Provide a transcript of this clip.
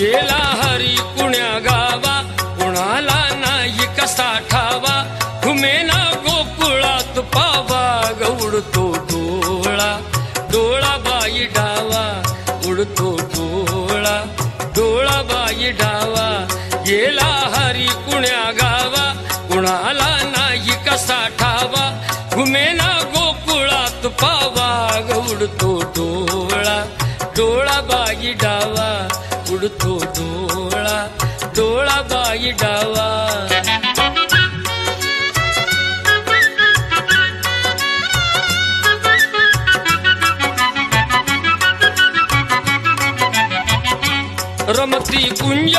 गेला हरी कुण्या गावा, कुणाला नाही कसा ठावा, घुमेना गोकुळात पावा, उडतो डोळा, डोळा बाई डावा, उडतो डोळा, डोळा बाई डावा. गेला हरी कुण्या गावा, कुणाला नाही कसा ठावा, घुमेना गोकुळात पावा, उडतो डोळा, डोळा बाई डावा, उडतो डोळा, डोळा बाई डावा. रमती कुंज